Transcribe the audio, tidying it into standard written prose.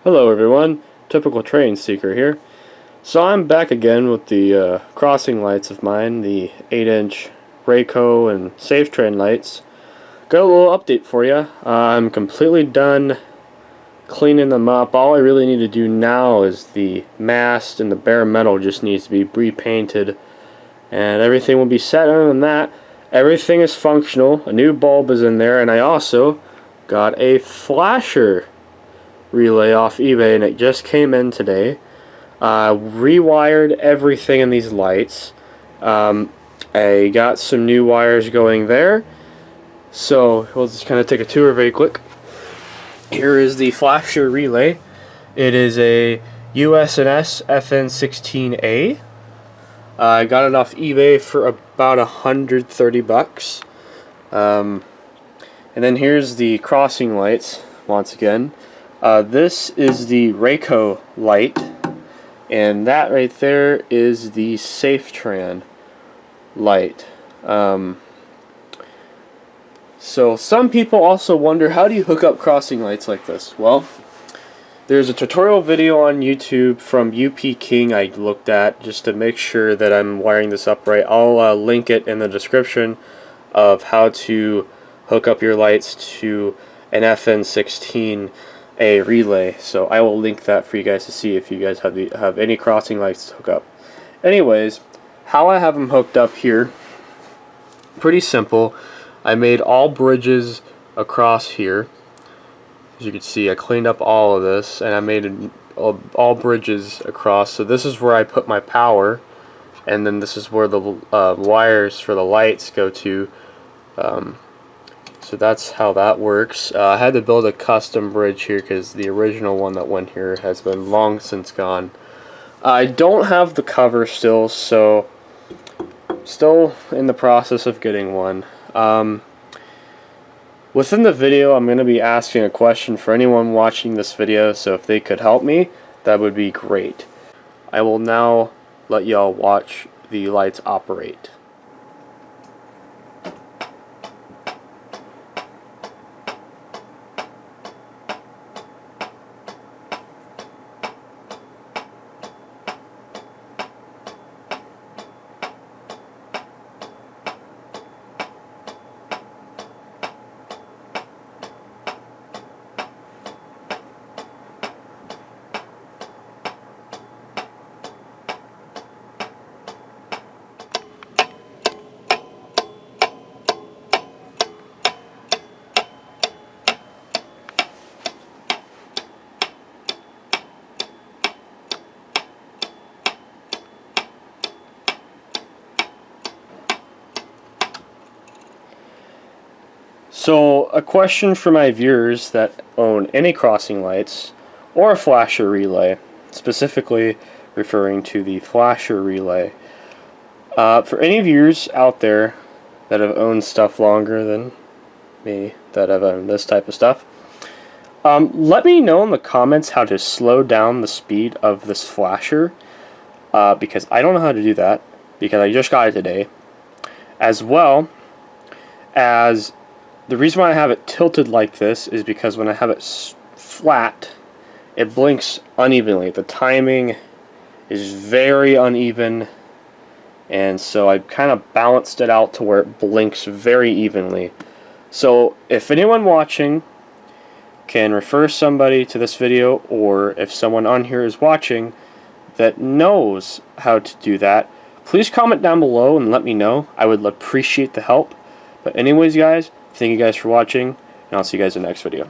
Hello everyone, Typical Train Seeker here. So I'm back again with the crossing lights of mine, the 8-inch RACO and Safetran lights. Got a little update for you. I'm completely done cleaning them up. All I really need to do now is the mast and the bare metal just needs to be repainted and everything will be set. Other than that, everything is functional. A new bulb is in there, and I also got a flasher relay off eBay, and it just came in today. Rewired everything in these lights. I got some new wires going there, so we'll just kind of take a tour very quick. Here is the flasher relay. It is a US&S FN16A. I got it off eBay for about $130. And then here's the crossing lights once again. This is the RACO light, and that right there is the Safetran light. So some people also wonder, how do you hook up crossing lights like this? Well, there's a tutorial video on YouTube from UP King I looked at just to make sure that I'm wiring this up right. I'll link it in the description of how to hook up your lights to an FN16 relay, so I will link that for you guys to see if you guys have any crossing lights to hook up. Anyways, how I have them hooked up here, pretty simple. I made all bridges across here. As you can see, I cleaned up all of this and I made all bridges across. So this is where I put my power, and then this is where the wires for the lights go to. So that's how that works. I had to build a custom bridge here because the original one that went here has been long since gone. I don't have the cover still, so still in the process of getting one. Within the video, I'm going to be asking a question for anyone watching this video, so if they could help me, that would be great. I will now let y'all watch the lights operate. So, a question for my viewers that own any crossing lights or a flasher relay, specifically referring to the flasher relay. For any viewers out there that have owned stuff longer than me, that have owned this type of stuff, let me know in the comments how to slow down the speed of this flasher, because I don't know how to do that, because I just got it today, as well as the reason why I have it tilted like this is because when I have it flat, it blinks unevenly. The timing is very uneven, and so I kind of balanced it out to where it blinks very evenly. So if anyone watching can refer somebody to this video, or if someone on here is watching that knows how to do that, please comment down below and let me know. I would appreciate the help. But anyways, guys, thank you guys for watching, and I'll see you guys in the next video.